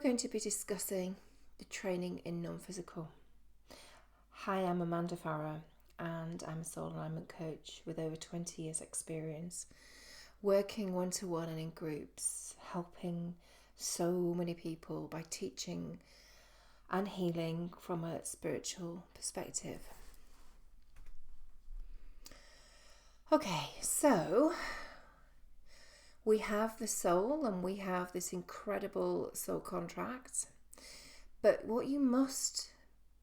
We're going to be discussing the training in non-physical. Hi, I'm Amanda Farrar and I'm a soul alignment coach with over 20 years experience working one-to-one and in groups, helping so many people by teaching and healing from a spiritual perspective. Okay, so we have the soul and we have this incredible soul contract, but what you must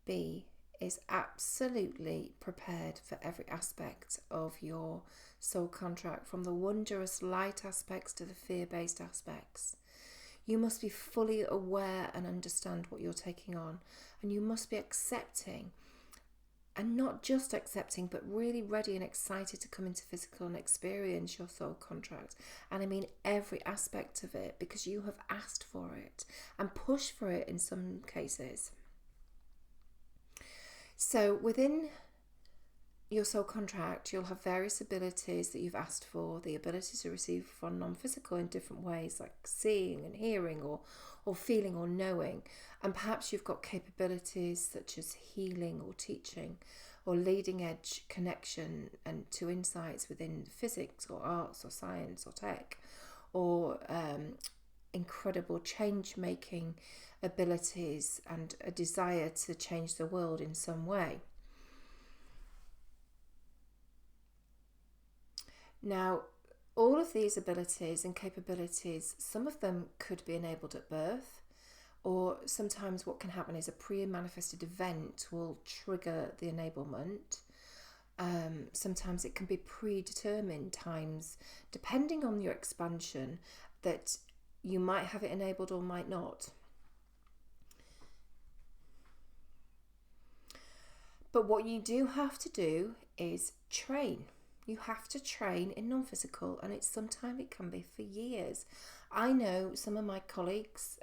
be is absolutely prepared for every aspect of your soul contract, from the wondrous light aspects to the fear-based aspects. You must be fully aware and understand what you're taking on, and you must be accepting, and not just accepting, but really ready and excited to come into physical and experience your soul contract. And I mean every aspect of it, because you have asked for it and pushed for it in some cases. So within your soul contract, you'll have various abilities that you've asked for, the ability to receive from non-physical in different ways, like seeing and hearing or feeling or knowing. And perhaps you've got capabilities such as healing or teaching or leading edge connection and to insights within physics or arts or science or tech, or incredible change making abilities and a desire to change the world in some way. Now, all of these abilities and capabilities, some of them could be enabled at birth, or sometimes what can happen is a pre-manifested event will trigger the enablement. Sometimes it can be predetermined times, depending on your expansion, that you might have it enabled or might not. But what you do have to do is train. You have to train in non-physical, and sometimes it can be for years. I know some of my colleagues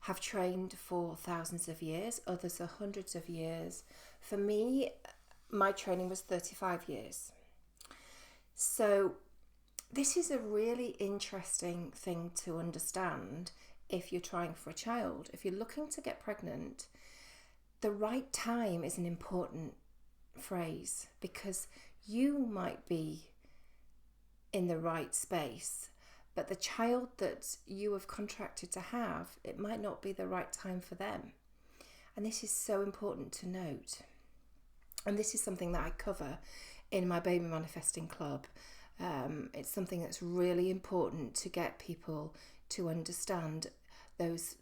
have trained for thousands of years, others are hundreds of years. For me, my training was 35 years. So this is a really interesting thing to understand if you're trying for a child. If you're looking to get pregnant, the right time is an important phrase, because you might be in the right space, but the child that you have contracted to have, it might not be the right time for them. And this is so important to note. And this is something that I cover in my Baby Manifesting Club. It's something that's really important to get people to understand. Those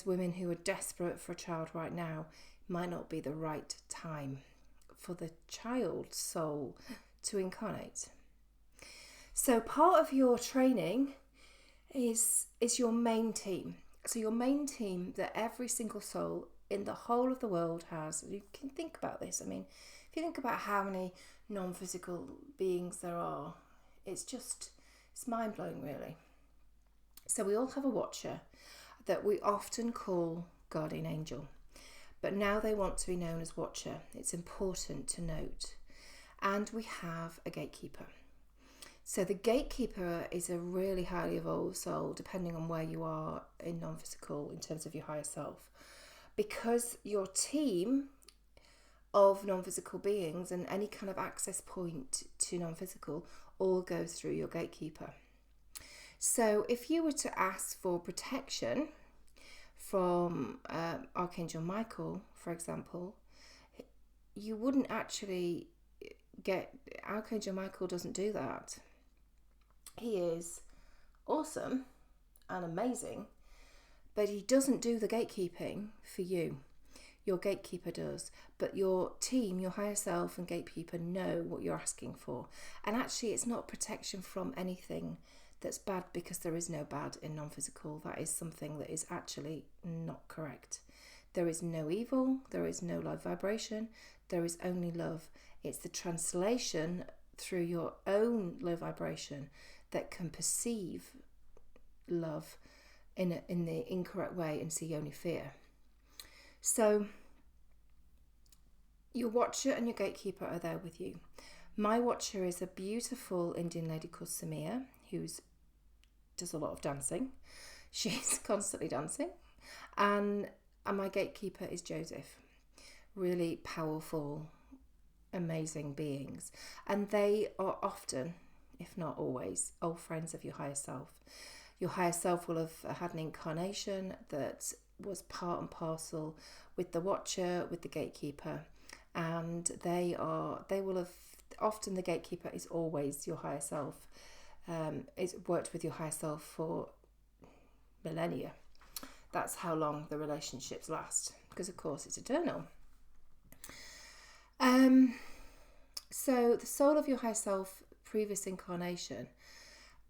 women who are desperate for a child right now, might not be the right time for the child soul to incarnate. So part of your training is your main team. So your main team that every single soul in the whole of the world has. You can think about this. I mean, if you think about how many non-physical beings there are, it's mind-blowing, really. So we all have a watcher that we often call guardian angel, but now they want to be known as watcher. It's important to note. And we have a gatekeeper. So the gatekeeper is a really highly evolved soul, depending on where you are in non-physical in terms of your higher self, because your team of non-physical beings and any kind of access point to non-physical all goes through your gatekeeper. So if you were to ask for protection from Archangel Michael, for example, you wouldn't actually get... Archangel Michael doesn't do that. He is awesome and amazing, but he doesn't do the gatekeeping for you. Your gatekeeper does, but your team, your higher self and gatekeeper know what you're asking for. And actually it's not protection from anything that's bad, because there is no bad in non-physical. That is something that is actually not correct. There is no evil, there is no low vibration, there is only love. It's the translation through your own low vibration that can perceive love in the incorrect way and see only fear. So your watcher and your gatekeeper are there with you. My watcher is a beautiful Indian lady called Samia, who does a lot of dancing. She's constantly dancing. And my gatekeeper is Joseph. Really powerful, amazing beings. And they are often, if not always, old friends of your higher self. Your higher self will have had an incarnation that was part and parcel with the watcher, with the gatekeeper. And they will have, often the gatekeeper is always your higher self. It's worked with your higher self for millennia. That's how long the relationships last, because of course it's eternal. So the soul of your higher self, previous incarnation,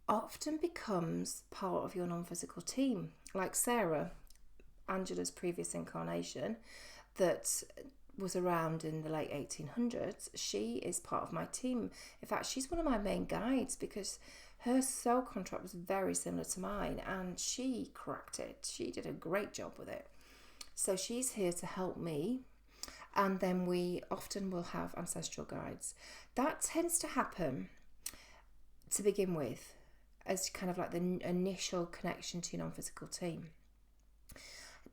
often becomes part of your non-physical team. Like Sarah, Angela's previous incarnation, that was around in the late 1800s, she is part of my team. In fact, she's one of my main guides because her soul contract was very similar to mine and she cracked it. She did a great job with it. So she's here to help me. And then we often will have ancestral guides. That tends to happen to begin with as kind of like the initial connection to your non-physical team,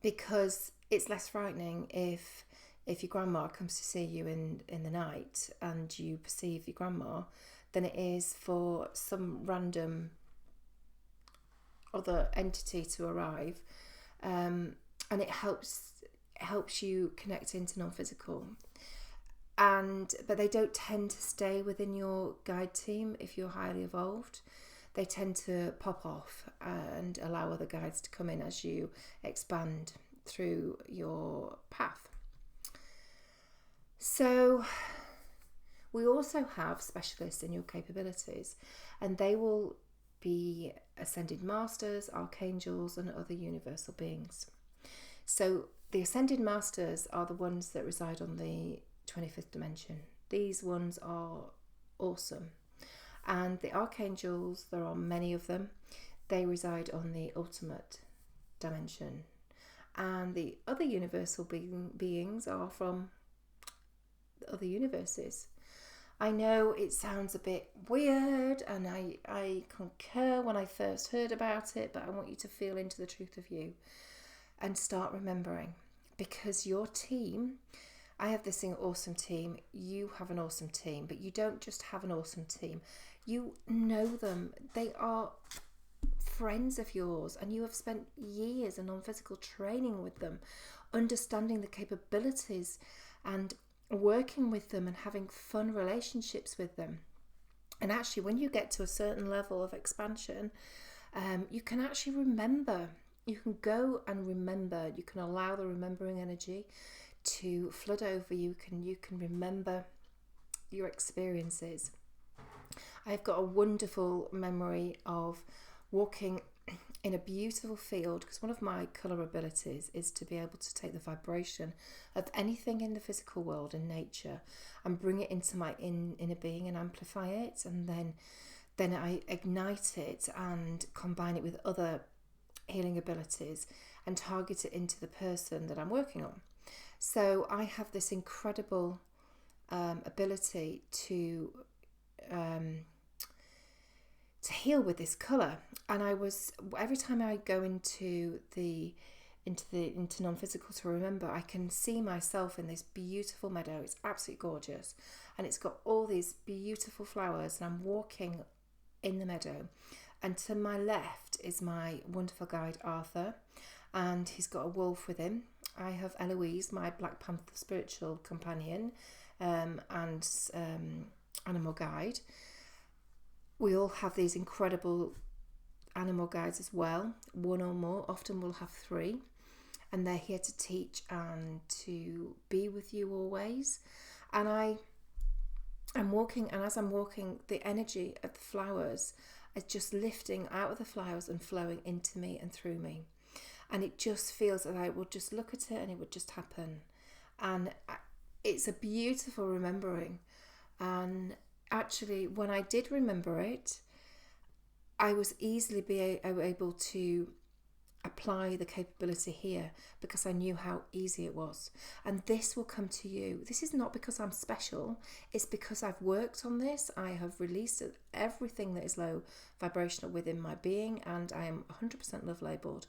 because it's less frightening if your grandma comes to see you in the night and you perceive your grandma than it is for some random other entity to arrive, and it helps you connect into non-physical. But they don't tend to stay within your guide team if you're highly evolved. They tend to pop off and allow other guides to come in as you expand through your path. So we also have specialists in your capabilities, and they will be ascended masters, archangels, and other universal beings. So the ascended masters are the ones that reside on the 25th dimension. These ones are awesome. And the archangels, there are many of them, they reside on the ultimate dimension. And the other universal beings are from other universes. I know it sounds a bit weird, and I concur when I first heard about it, but I want you to feel into the truth of you and start remembering, because your team, I have this awesome team, you have an awesome team, but you don't just have an awesome team, you know them. They are friends of yours, and you have spent years in non-physical training with them, understanding the capabilities and working with them and having fun relationships with them. And actually, when you get to a certain level of expansion, you can actually remember. You can go and remember. You can allow the remembering energy to flood over you. You can remember your experiences. I've got a wonderful memory of walking in a beautiful field, because one of my colour abilities is to be able to take the vibration of anything in the physical world and nature and bring it into my inner being and amplify it, and then I ignite it and combine it with other healing abilities and target it into the person that I'm working on. So I have this incredible ability to heal with this colour. And every time I go into non-physical to remember, I can see myself in this beautiful meadow. It's absolutely gorgeous, and it's got all these beautiful flowers, and I'm walking in the meadow, and to my left is my wonderful guide Arthur, and he's got a wolf with him. I have Eloise, my Black Panther spiritual companion, and animal guide. We all have these incredible animal guides as well, one or more. Often we'll have three, and they're here to teach and to be with you always. And I'm walking, and as I'm walking, the energy of the flowers is just lifting out of the flowers and flowing into me and through me. And it just feels that I would just look at it and it would just happen. And it's a beautiful remembering. And actually, when I did remember it, I was easily able to apply the capability here because I knew how easy it was. And this will come to you. This is not because I'm special. It's because I've worked on this. I have released everything that is low vibrational within my being, and I am 100% love labeled.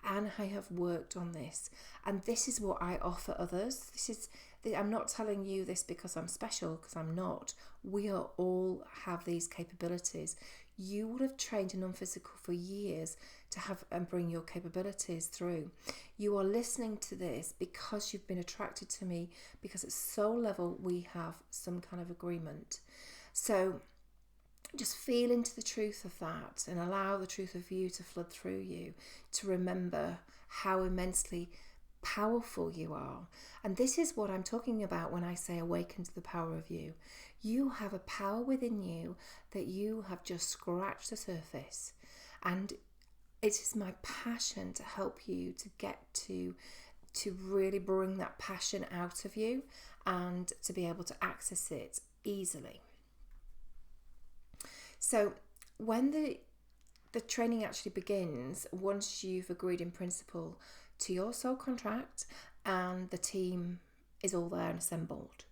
And I have worked on this. And this is what I offer others. I'm not telling you this because I'm special, because I'm not. We are all have these capabilities. You would have trained in non-physical for years to have and bring your capabilities through. You are listening to this because you've been attracted to me, because at soul level we have some kind of agreement. So just feel into the truth of that and allow the truth of you to flood through you, to remember how immensely powerful you are. And this is what I'm talking about when I say awaken to the power of you. You have a power within you that you have just scratched the surface, and it is my passion to help you to get to really bring that passion out of you and to be able to access it easily. So when the training actually begins, once you've agreed in principle to your soul contract and the team is all there and assembled,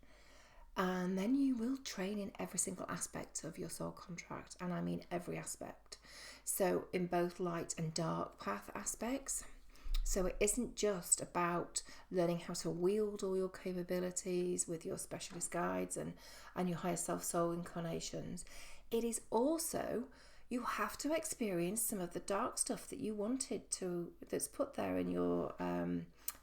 and then you will train in every single aspect of your soul contract, and I mean every aspect. So in both light and dark path aspects. So it isn't just about learning how to wield all your capabilities with your specialist guides and your higher self soul incarnations. It is also, you have to experience some of the dark stuff that you wanted to, that's put there in your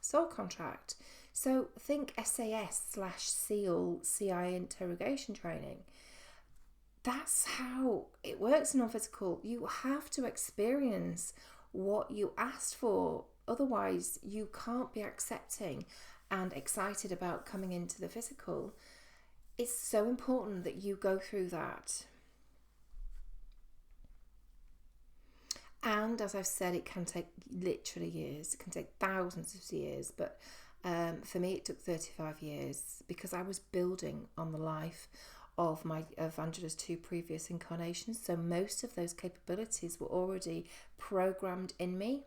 soul contract. So think SAS/SEAL CI interrogation training. That's how it works in non-physical. You have to experience what you asked for. Otherwise, you can't be accepting and excited about coming into the physical. It's so important that you go through that. And as I've said, it can take literally years. It can take thousands of years. But for me, it took 35 years because I was building on the life of Angela's 2 previous incarnations. So most of those capabilities were already programmed in me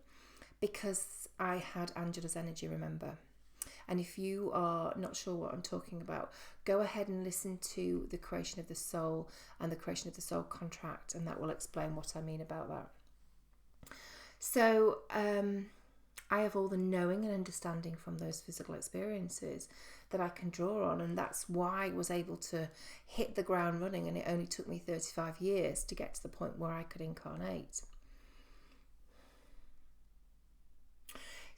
because I had Angela's energy, remember. And if you are not sure what I'm talking about, go ahead and listen to the creation of the soul and the creation of the soul contract, and that will explain what I mean about that. So I have all the knowing and understanding from those physical experiences that I can draw on, and that's why I was able to hit the ground running, and it only took me 35 years to get to the point where I could incarnate.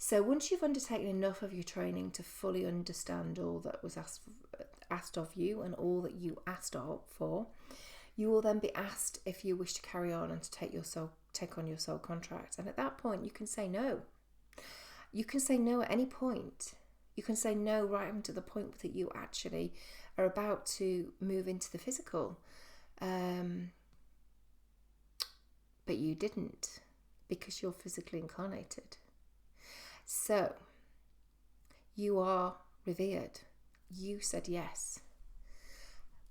So once you've undertaken enough of your training to fully understand all that was asked of you and all that you asked for, you will then be asked if you wish to carry on and to take on your soul contract. And at that point, you can say no. You can say no at any point. You can say no right up to the point that you actually are about to move into the physical. But you didn't, because you're physically incarnated. So you are revered. You said yes.